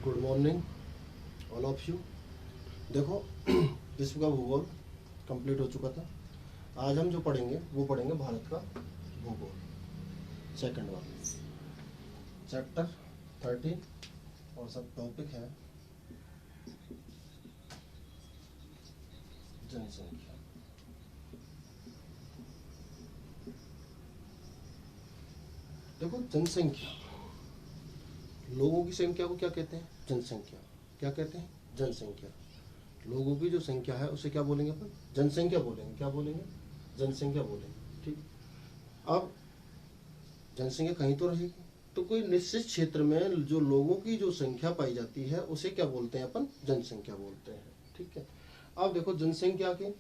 Good morning all of you. देखो विश्व का भूगोल कंप्लीट हो चुका था। आज हम जो पढ़ेंगे वो पढ़ेंगे भारत का भूगोल, सेकंड वाला चैप्टर 13 और सब टॉपिक है जनसंख्या। देखो जनसंख्या, लोगों की संख्या को क्या कहते हैं? जनसंख्या। क्या कहते हैं? जनसंख्या। लोगों की जो संख्या है उसे क्या बोलेंगे अपन? जनसंख्या बोलेंगे। क्या बोलेंगे? जनसंख्या बोलेंगे। ठीक। अब जनसंख्या कहीं तो रहेगी, तो कोई निश्चित क्षेत्र में जो लोगों की जो संख्या पाई जाती है उसे क्या बोलते हैं अपन? जनसंख्या बोलते हैं। ठीक है। अब देखो जनसंख्या के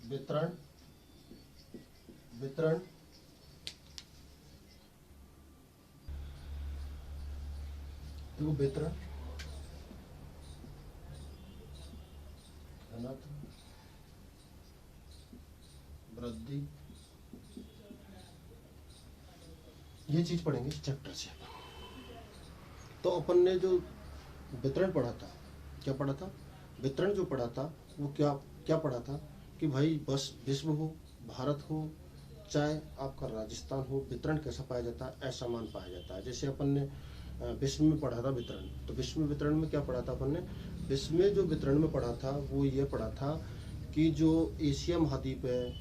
वितरण वितरण देखो वितरण, घनत्व, वृद्धि, ये चीज पढ़ेंगे इस चैप्टर से। तो अपन ने जो वितरण पढ़ा था, क्या पढ़ा था? वितरण जो पढ़ा था वो क्या क्या पढ़ा था कि भाई बस विश्व हो, भारत हो, चाहे आपका राजस्थान हो, वितरण कैसा पाया जाता है? असमान पाया जाता है। जैसे अपन ने विश्व में पढ़ा था वितरण, तो विश्व में वितरण में क्या पढ़ा था अपन ने? विश्व में जो वितरण में पढ़ा था वो ये पढ़ा था कि जो एशिया महाद्वीप है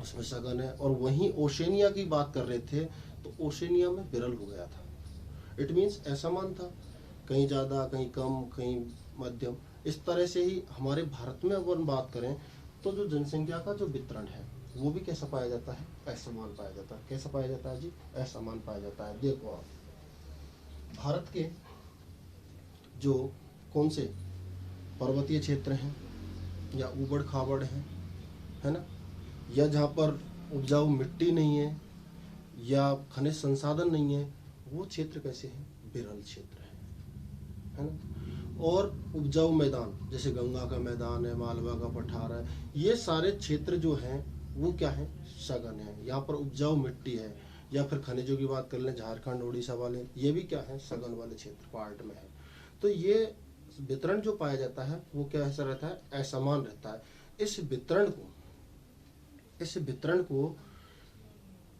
उसमें सघन है, और वहीं ओशेनिया की बात कर रहे थे तो ओशेनिया में विरल हो गया था। इट मीन्स असमान था, कहीं ज़्यादा कहीं कम कहीं मध्यम। इस तरह से ही हमारे भारत में अगर बात करें तो जो जनसंख्या का जो वितरण है वो भी कैसा पाया जाता है? असमान पाया जाता है। कैसा पाया जाता है जी? असमान पाया जाता है। देखो आप भारत के जो कौन से पर्वतीय क्षेत्र हैं या ऊबड़ खाबड़ हैं, है ना, या जहाँ पर उपजाऊ मिट्टी नहीं है या खनिज संसाधन नहीं है, वो क्षेत्र कैसे हैं? विरल क्षेत्र है ना। और उपजाऊ मैदान जैसे गंगा का मैदान है, मालवा का पठार है, ये सारे क्षेत्र जो हैं वो क्या है? सघन है। यहाँ पर उपजाऊ मिट्टी है। या फिर खनिजों की बात कर लें, झारखंड उड़ीसा वाले, ये भी क्या है? सघन वाले क्षेत्र पार्ट में है। तो ये वितरण जो पाया जाता है वो क्या ऐसा रहता है? असमान रहता है। इस वितरण को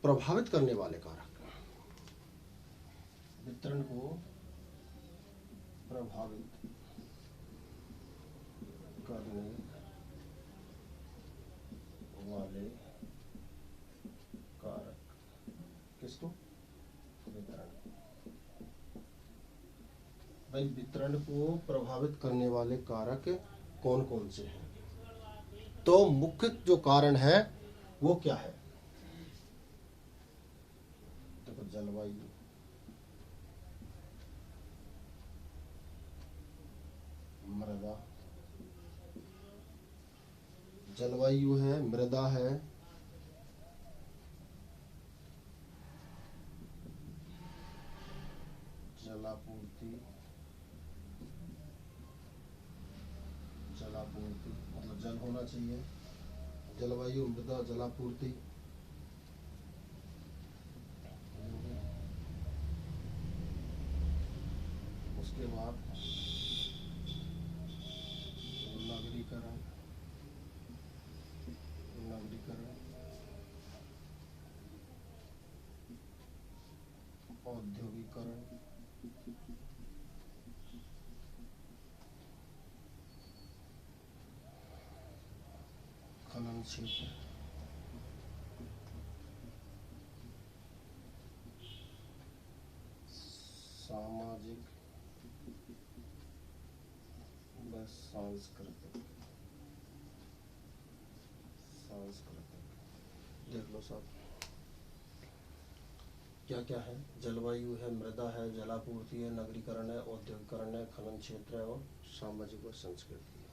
प्रभावित करने वाले कारक, वितरण को प्रभावित करने वाले कारक, किसको? वितरण। भाई वितरण को प्रभावित करने वाले कारक कौन कौन से हैं? तो मुख्य जो कारण है वो क्या है? देखो जलवायु, मृदा, जलवायु है, मृदा है, जलापूर्ति, जलापूर्ति मतलब जल होना चाहिए। जलवायु, मृदा, जलापूर्ति, उसके बाद नगरीकरण, नगरीकरण, औद्योगिकरण, खनन क्षेत्र, सामाजिक व सांस्कृतिक। देख लो साहब क्या क्या है? जलवायु है, मृदा है, जलापूर्ति है, नगरीकरण है, औद्योगिकरण है, खनन क्षेत्र है और सामाजिक व संस्कृति है।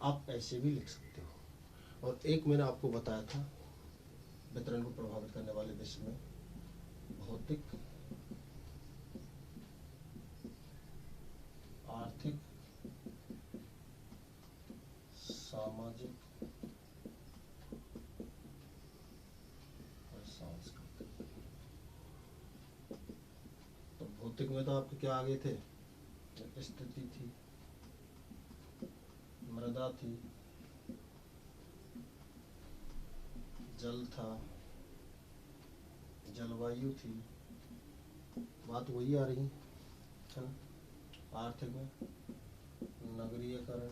आप ऐसे भी लिख सकते हो। और एक मैंने आपको बताया था वितरण को प्रभावित करने वाले विश्व में भौतिक, आर्थिक, सामाजिक और सांस्कृतिक। भौतिक में तो आपके क्या आगे थे, स्थिति थी, मृदा थी, जल था, जलवायु थी, बात वही आ रही है ना। आर्थिक में नगरीयकरण,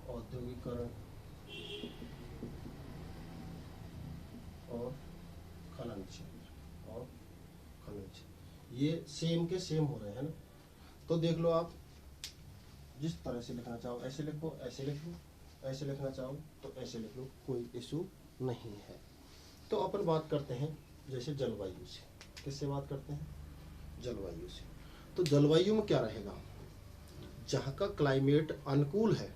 औद्योगिकरण और खनन क्षेत्र, और खनन क्षेत्र, ये सेम के सेम हो रहे हैं ना। तो देख लो आप जिस तरह से लिखना चाहो ऐसे लिखो, ऐसे लिख लो, ऐसे लिखना चाहो तो ऐसे लिख लो, कोई इशू नहीं है। तो अपन बात करते हैं जैसे जलवायु से, किससे बात करते हैं, जलवायु से। तो जलवायु में क्या रहेगा, जहाँ का क्लाइमेट अनुकूल है,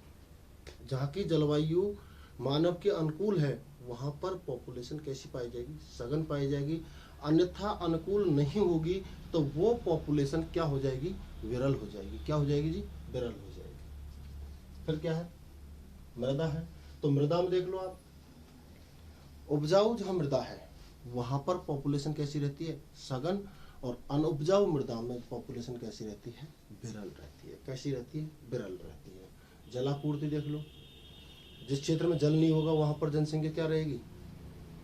जहाँ की जलवायु मानव के अनुकूल है, वहाँ पर पॉपुलेशन कैसी पाई जाएगी, सघन पाई जाएगी। अन्यथा अनुकूल नहीं होगी तो वो पॉपुलेशन क्या हो जाएगी, विरल हो जाएगी। क्या हो जाएगी जी, विरल हो जाएगी। फिर क्या है, मृदा है। तो मृदा में देख लो आप, उपजाऊ जहाँ मृदा है वहाँ पर पॉपुलेशन कैसी रहती है, सघन, और अनउपजाऊ मृदा में पॉपुलेशन कैसी रहती है, विरल रहती है। कैसी रहती है, विरल रहती है। जलापूर्ति देख लो, जिस क्षेत्र में जल नहीं होगा वहाँ पर जनसंख्या क्या रहेगी,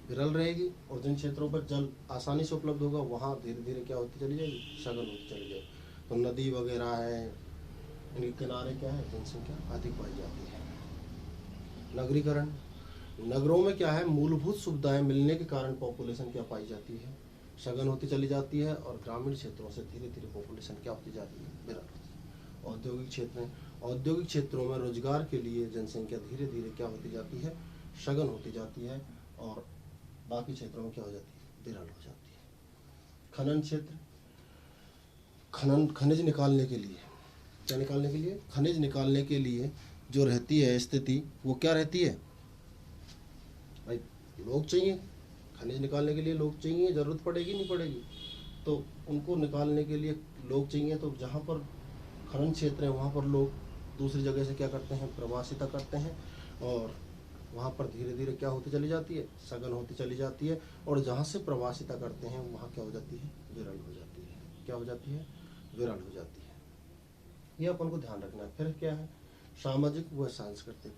विरल रहेगी, और जिन क्षेत्रों पर जल आसानी से उपलब्ध होगा वहाँ धीरे धीरे क्या होती चली जाएगी, सघन होती चली जाएगी। तो नदी वगैरह है, इनके किनारे क्या है, जनसंख्या अधिक पाई जाती है। नगरीकरण, नगरों में क्या है, मूलभूत सुविधाएं मिलने के कारण पॉपुलेशन क्या पाई जाती है, सघन होती चली जाती है, और ग्रामीण क्षेत्रों से धीरे धीरे पॉपुलेशन क्या होती जाती है, विरल होती है। औद्योगिक क्षेत्र, औद्योगिक क्षेत्रों में रोजगार के लिए जनसंख्या धीरे धीरे क्या होती जाती है, सघन होती जाती है, और बाकी क्षेत्रों में क्या हो जाती है, विरल हो जाती है। खनन क्षेत्र, खनिज निकालने के लिए, क्या निकालने के लिए, खनिज निकालने के लिए जो रहती है स्थिति, वो क्या रहती है भाई, लोग चाहिए, खनिज निकालने के लिए लोग चाहिए, जरूरत पड़ेगी नहीं पड़ेगी, तो उनको निकालने के लिए लोग चाहिए। तो जहाँ पर खनन क्षेत्र है वहाँ पर लोग दूसरी जगह से क्या करते हैं, प्रवासिता करते हैं, और वहाँ पर धीरे धीरे क्या होती चली जाती है, सघन होती चली जाती है, और जहाँ से प्रवासिता करते हैं वहाँ क्या हो जाती है, विरल हो जाती है। क्या हो जाती है, विरल हो जाती है। ये अपन को ध्यान रखना है। फिर क्या है, सामाजिक व सांस्कृतिक,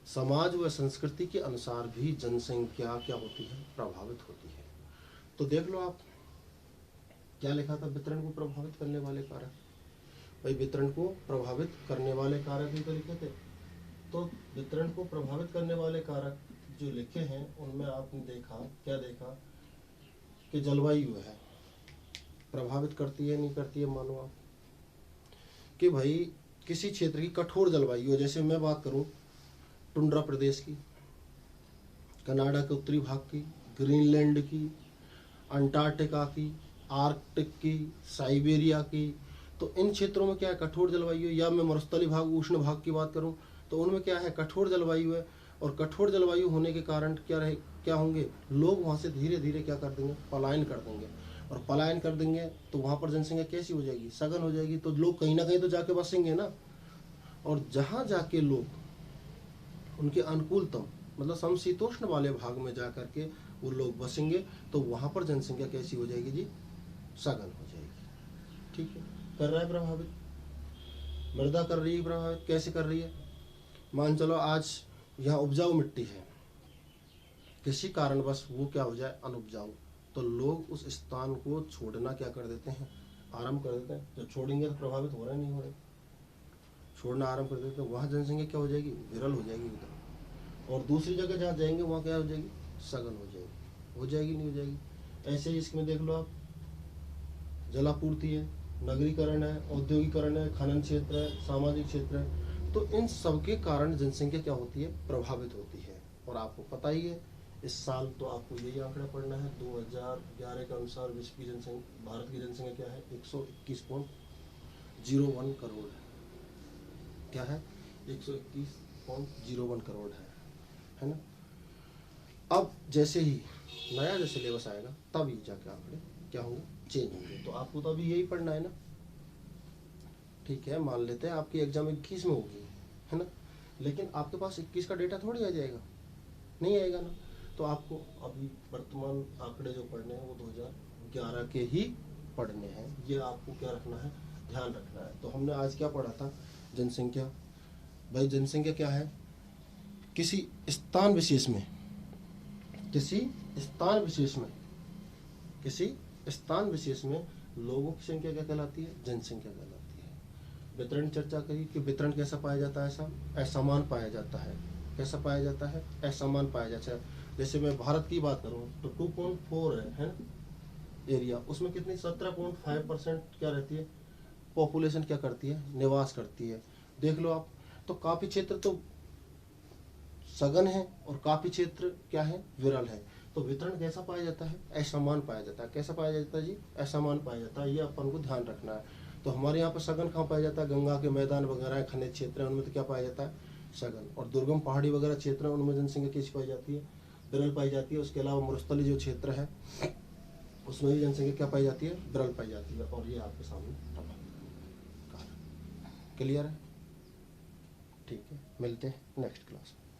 समाज व संस्कृति के अनुसार भी जनसंख्या क्या होती है, प्रभावित होती है। तो देख लो आप, क्या लिखा था, वितरण को प्रभावित करने वाले कारक। भाई वितरण को प्रभावित करने वाले कारक ही तो लिखे थे। तो वितरण को प्रभावित करने वाले कारक जो लिखे हैं उनमें आपने देखा, क्या देखा कि जलवायु है, प्रभावित करती है नहीं करती है। मानो आप कि भाई किसी क्षेत्र की कठोर जलवायु है, जैसे मैं बात करूं टुंड्रा प्रदेश की, कनाडा के उत्तरी भाग की, ग्रीनलैंड की, अंटार्कटिका की, आर्कटिक की, साइबेरिया की, तो इन क्षेत्रों में क्या है, कठोर जलवायु है। या मैं मरुस्थलीय भाग, उष्ण भाग की बात करूं तो उनमें क्या है, कठोर जलवायु है। और कठोर जलवायु होने के कारण क्या होंगे, लोग वहाँ से धीरे धीरे क्या कर देंगे, पलायन कर देंगे, और पलायन कर देंगे तो वहाँ पर जनसंख्या कैसी हो जाएगी, सघन हो जाएगी। तो लोग कहीं ना कहीं तो जाके बसेंगे ना, और जहाँ जाके लोग उनके अनुकूलतम मतलब समशीतोष्ण वाले भाग में जा करके वो लोग बसेंगे, तो वहाँ पर जनसंख्या कैसी हो जाएगी जी, सघन हो जाएगी। ठीक है, कर रहा है प्रभावित, मृदा कर रही है प्रभावित। कैसे कर रही है, मान चलो आज यहाँ उपजाऊ मिट्टी है, किसी कारणवश वो क्या हो जाए, अनुपजाऊ, तो लोग उस स्थान को छोड़ना क्या कर देते हैं, आरंभ कर देते हैं। जब छोड़ेंगे तो प्रभावित हो रहे नहीं हो रहे, छोड़ना आरंभ कर देते हैं, वहाँ जनसंख्या क्या हो जाएगी, विरल हो जाएगी उधर। और दूसरी जगह जहाँ जाएंगे वहाँ क्या हो जाएगी, सघन हो जाएगी। हो जाएगी नहीं हो जाएगी। ऐसे ही इसमें देख लो आप, जलापूर्ति है, नगरीकरण है, औद्योगिकरण है, खनन क्षेत्र है, सामाजिक क्षेत्र है, तो इन सबके कारण जनसंख्या क्या होती है, प्रभावित होती है। और आपको पता ही है इस साल तो आपको यही आंकड़ा पढ़ना है, 2011 के अनुसार विश्व की जनसंख्या, भारत की जनसंख्या क्या है, 121.01 करोड़ है। क्या है, 121.01 करोड़ है ना। अब जैसे ही नया जैसे सिलेबस आएगा तब ही जाके आंकड़े क्या होंगे, चेंज होंगे। तो आपको तो अभी यही पढ़ना है ना। ठीक है, मान लेते हैं आपकी एग्जाम 21 में होगी, है ना, लेकिन आपके पास 21 का डेटा थोड़ी आ जाएगा, नहीं आएगा ना। तो आपको अभी वर्तमान आंकड़े जो पढ़ने हैं वो 11 के ही पढ़ने हैं। ये आपको क्या रखना है, ध्यान रखना है। तो हमने आज क्या पढ़ा था, जनसंख्या। भाई जनसंख्या क्या है, किसी स्थान विशेष में, किसी स्थान विशेष में, किसी स्थान विशेष में लोगों की संख्या क्या कहलाती है, जनसंख्या कहलाती है। वितरण चर्चा करी कि वितरण कैसा पाया जाता है, ऐसा असमान पाया जाता है। कैसा पाया जाता है, असमान पाया जाता है। जैसे मैं भारत की बात करूं तो 2.4 है ना एरिया, उसमें कितनी 17.5% क्या रहती है, पॉपुलेशन क्या करती है, निवास करती है। देख लो आप, तो काफी क्षेत्र तो सघन है और काफी क्षेत्र क्या है, विरल है। तो वितरण कैसा पाया जाता है, असमान पाया जाता है। कैसा पाया जाता है जी, असमान पाया जाता है। ये अपन को ध्यान रखना है। तो हमारे यहाँ पर सघन कहाँ पाया जाता है, गंगा के मैदान वगैरह खनिज क्षेत्र है, उनमें तो क्या पाया जाता है, सघन। और दुर्गम पहाड़ी वगैरह क्षेत्र है, उनमें जनसंख्या कैसी पाई जाती है, विरल पाई जाती है। उसके अलावा मरुस्थलीय जो क्षेत्र है उसमें भी जनसंख्या क्या पाई जाती है, विरल पाई जाती है। और ये आपके सामने क्लियर है, ठीक है। मिलते हैं नेक्स्ट क्लास में।